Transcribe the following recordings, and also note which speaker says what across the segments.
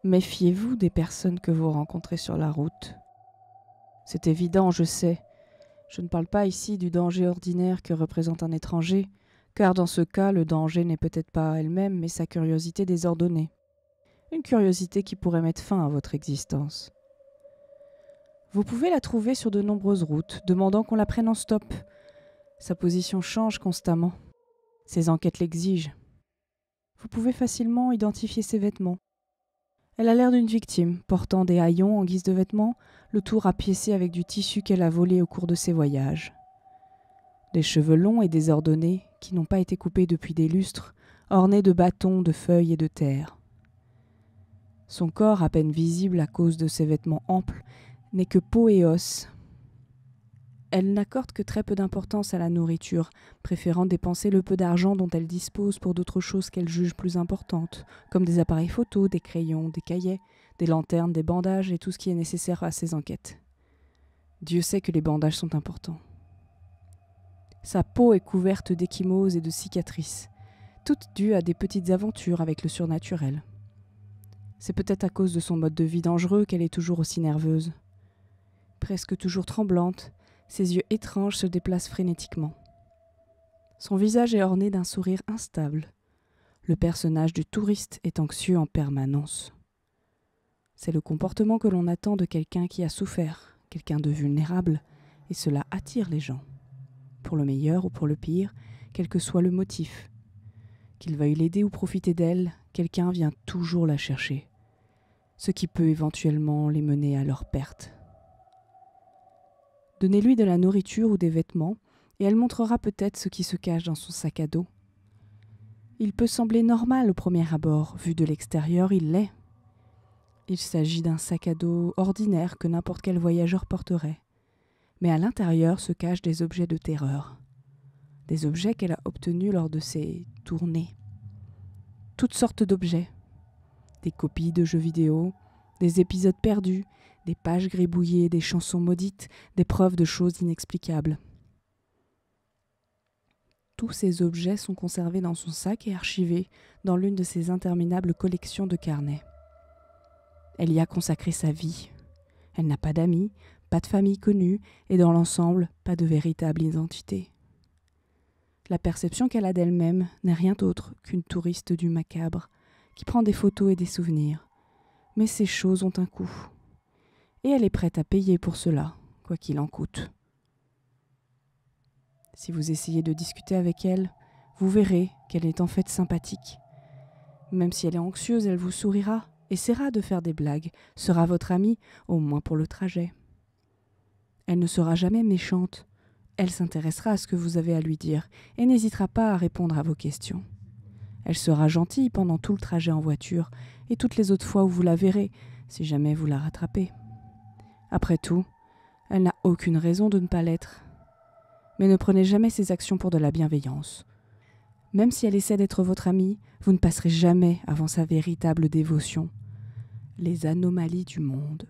Speaker 1: Méfiez-vous des personnes que vous rencontrez sur la route. C'est évident, je sais. Je ne parle pas ici du danger ordinaire que représente un étranger, car dans ce cas, le danger n'est peut-être pas elle-même, mais sa curiosité désordonnée. Une curiosité qui pourrait mettre fin à votre existence. Vous pouvez la trouver sur de nombreuses routes, demandant qu'on la prenne en stop. Sa position change constamment. Ses enquêtes l'exigent. Vous pouvez facilement identifier ses vêtements. Elle a l'air d'une victime, portant des haillons en guise de vêtements, le tout rapiécé avec du tissu qu'elle a volé au cours de ses voyages. Des cheveux longs et désordonnés, qui n'ont pas été coupés depuis des lustres, ornés de bâtons, de feuilles et de terre. Son corps, à peine visible à cause de ses vêtements amples, n'est que peau et os. Elle n'accorde que très peu d'importance à la nourriture, préférant dépenser le peu d'argent dont elle dispose pour d'autres choses qu'elle juge plus importantes, comme des appareils photos, des crayons, des cahiers, des lanternes, des bandages et tout ce qui est nécessaire à ses enquêtes. Dieu sait que les bandages sont importants. Sa peau est couverte d'échymoses et de cicatrices, toutes dues à des petites aventures avec le surnaturel. C'est peut-être à cause de son mode de vie dangereux qu'elle est toujours aussi nerveuse. Presque toujours tremblante, ses yeux étranges se déplacent frénétiquement. Son visage est orné d'un sourire instable. Le personnage du touriste est anxieux en permanence. C'est le comportement que l'on attend de quelqu'un qui a souffert, quelqu'un de vulnérable, et cela attire les gens. Pour le meilleur ou pour le pire, quel que soit le motif. Qu'il veuille l'aider ou profiter d'elle, quelqu'un vient toujours la chercher, ce qui peut éventuellement les mener à leur perte. Donnez-lui de la nourriture ou des vêtements, et elle montrera peut-être ce qui se cache dans son sac à dos. Il peut sembler normal au premier abord, vu de l'extérieur, il l'est. Il s'agit d'un sac à dos ordinaire que n'importe quel voyageur porterait. Mais à l'intérieur se cachent des objets de terreur. Des objets qu'elle a obtenus lors de ses tournées. Toutes sortes d'objets. Des copies de jeux vidéo, des épisodes perdus, des pages gribouillées, des chansons maudites, des preuves de choses inexplicables. Tous ces objets sont conservés dans son sac et archivés dans l'une de ses interminables collections de carnets. Elle y a consacré sa vie. Elle n'a pas d'amis, pas de famille connue et dans l'ensemble, pas de véritable identité. La perception qu'elle a d'elle-même n'est rien d'autre qu'une touriste du macabre qui prend des photos et des souvenirs. Mais ces choses ont un coût. Et elle est prête à payer pour cela, quoi qu'il en coûte. Si vous essayez de discuter avec elle, vous verrez qu'elle est en fait sympathique. Même si elle est anxieuse, elle vous sourira, essaiera de faire des blagues, sera votre amie, au moins pour le trajet. Elle ne sera jamais méchante. Elle s'intéressera à ce que vous avez à lui dire et n'hésitera pas à répondre à vos questions. Elle sera gentille pendant tout le trajet en voiture et toutes les autres fois où vous la verrez, si jamais vous la rattrapez. Après tout, elle n'a aucune raison de ne pas l'être. Mais ne prenez jamais ses actions pour de la bienveillance. Même si elle essaie d'être votre amie, vous ne passerez jamais avant sa véritable dévotion. Les anomalies du monde.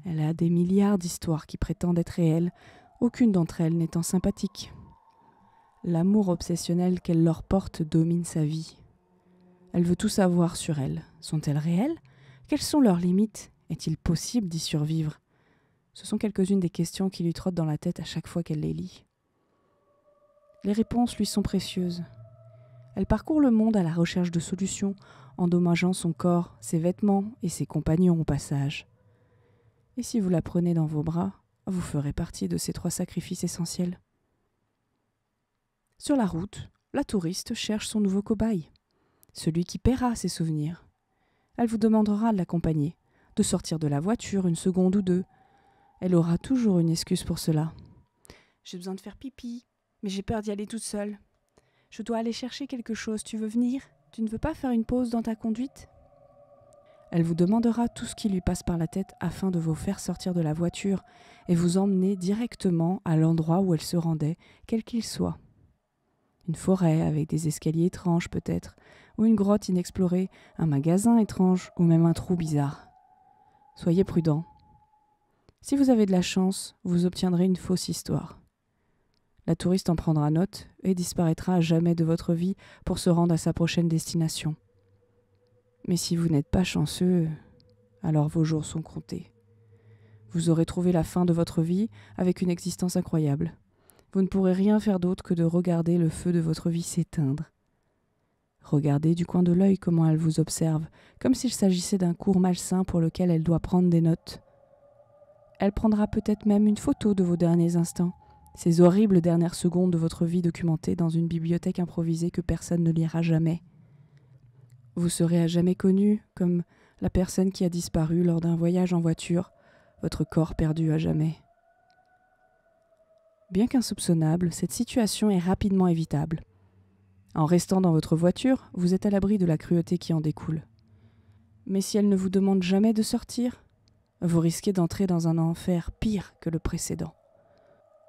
Speaker 1: Elle a des milliards d'histoires qui prétendent être réelles, aucune d'entre elles n'étant sympathique. L'amour obsessionnel qu'elle leur porte domine sa vie. Elle veut tout savoir sur elles. Sont-elles réelles ? Quelles sont leurs limites ? Est-il possible d'y survivre ? Ce sont quelques-unes des questions qui lui trottent dans la tête à chaque fois qu'elle les lit. Les réponses lui sont précieuses. Elle parcourt le monde à la recherche de solutions, endommageant son corps, ses vêtements et ses compagnons au passage. Et si vous la prenez dans vos bras, vous ferez partie de ces 3 sacrifices essentiels. Sur la route, la touriste cherche son nouveau cobaye, celui qui paiera ses souvenirs. Elle vous demandera de l'accompagner, de sortir de la voiture une seconde ou deux. Elle aura toujours une excuse pour cela. J'ai besoin de faire pipi, mais j'ai peur d'y aller toute seule. Je dois aller chercher quelque chose, tu veux venir ? Tu ne veux pas faire une pause dans ta conduite ? Elle vous demandera tout ce qui lui passe par la tête afin de vous faire sortir de la voiture et vous emmener directement à l'endroit où elle se rendait, quel qu'il soit. Une forêt avec des escaliers étranges peut-être, ou une grotte inexplorée, un magasin étrange ou même un trou bizarre. Soyez prudent. Si vous avez de la chance, vous obtiendrez une fausse histoire. La touriste en prendra note et disparaîtra à jamais de votre vie pour se rendre à sa prochaine destination. Mais si vous n'êtes pas chanceux, alors vos jours sont comptés. Vous aurez trouvé la fin de votre vie avec une existence incroyable. Vous ne pourrez rien faire d'autre que de regarder le feu de votre vie s'éteindre. Regardez du coin de l'œil comment elle vous observe, comme s'il s'agissait d'un cours malsain pour lequel elle doit prendre des notes. Elle prendra peut-être même une photo de vos derniers instants, ces horribles dernières secondes de votre vie documentées dans une bibliothèque improvisée que personne ne lira jamais. Vous serez à jamais connu comme la personne qui a disparu lors d'un voyage en voiture, votre corps perdu à jamais. Bien qu'insoupçonnable, cette situation est rapidement évitable. En restant dans votre voiture, vous êtes à l'abri de la cruauté qui en découle. Mais si elle ne vous demande jamais de sortir, vous risquez d'entrer dans un enfer pire que le précédent.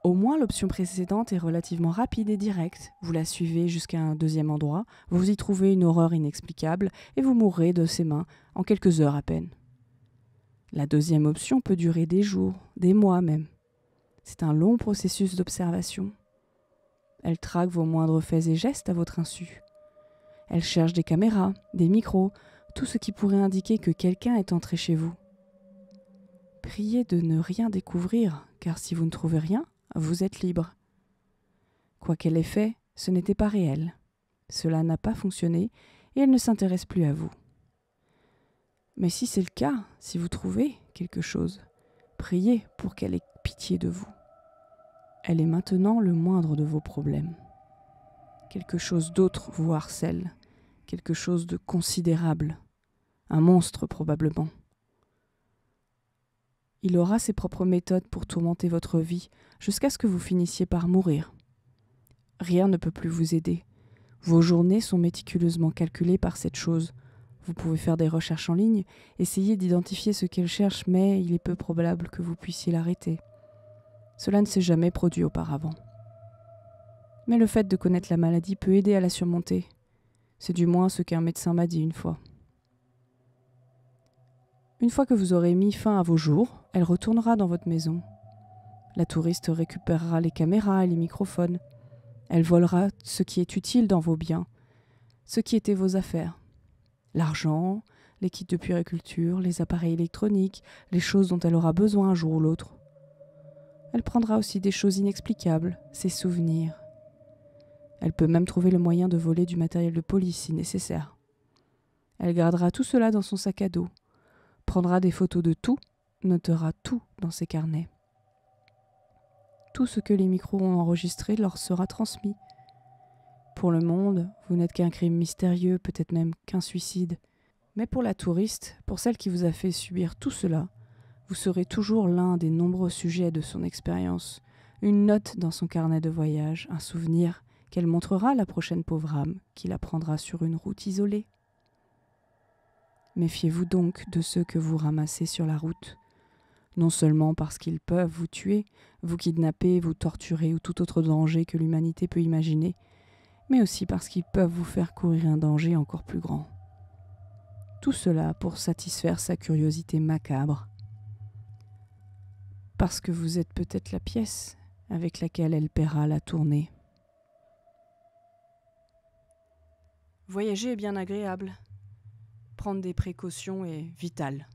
Speaker 1: Au moins, l'option précédente est relativement rapide et directe. Vous la suivez jusqu'à un deuxième endroit, vous y trouvez une horreur inexplicable et vous mourrez de ses mains en quelques heures à peine. La deuxième option peut durer des jours, des mois même. C'est un long processus d'observation. Elle traque vos moindres faits et gestes à votre insu. Elle cherche des caméras, des micros, tout ce qui pourrait indiquer que quelqu'un est entré chez vous. Priez de ne rien découvrir, car si vous ne trouvez rien, vous êtes libre. Quoi qu'elle ait fait, ce n'était pas réel. Cela n'a pas fonctionné et elle ne s'intéresse plus à vous. Mais si c'est le cas, si vous trouvez quelque chose, priez pour qu'elle ait pitié de vous. Elle est maintenant le moindre de vos problèmes. Quelque chose d'autre vous harcèle, quelque chose de considérable, un monstre probablement. Il aura ses propres méthodes pour tourmenter votre vie jusqu'à ce que vous finissiez par mourir. Rien ne peut plus vous aider. Vos journées sont méticuleusement calculées par cette chose. Vous pouvez faire des recherches en ligne, essayer d'identifier ce qu'elle cherche, mais il est peu probable que vous puissiez l'arrêter. Cela ne s'est jamais produit auparavant. Mais le fait de connaître la maladie peut aider à la surmonter. C'est du moins ce qu'un médecin m'a dit une fois. Une fois que vous aurez mis fin à vos jours, elle retournera dans votre maison. La touriste récupérera les caméras et les microphones. Elle volera ce qui est utile dans vos biens, ce qui était vos affaires. L'argent, les kits de puériculture, les appareils électroniques, les choses dont elle aura besoin un jour ou l'autre. Elle prendra aussi des choses inexplicables, ses souvenirs. Elle peut même trouver le moyen de voler du matériel de police si nécessaire. Elle gardera tout cela dans son sac à dos, prendra des photos de tout, notera tout dans ses carnets. Tout ce que les micros ont enregistré leur sera transmis. Pour le monde, vous n'êtes qu'un crime mystérieux, peut-être même qu'un suicide. Mais pour la touriste, pour celle qui vous a fait subir tout cela, vous serez toujours l'un des nombreux sujets de son expérience, une note dans son carnet de voyage, un souvenir qu'elle montrera à la prochaine pauvre âme qui la prendra sur une route isolée. Méfiez-vous donc de ceux que vous ramassez sur la route, non seulement parce qu'ils peuvent vous tuer, vous kidnapper, vous torturer ou tout autre danger que l'humanité peut imaginer, mais aussi parce qu'ils peuvent vous faire courir un danger encore plus grand. Tout cela pour satisfaire sa curiosité macabre. Parce que vous êtes peut-être la pièce avec laquelle elle paiera la tournée. Voyager est bien agréable. Prendre des précautions est vital.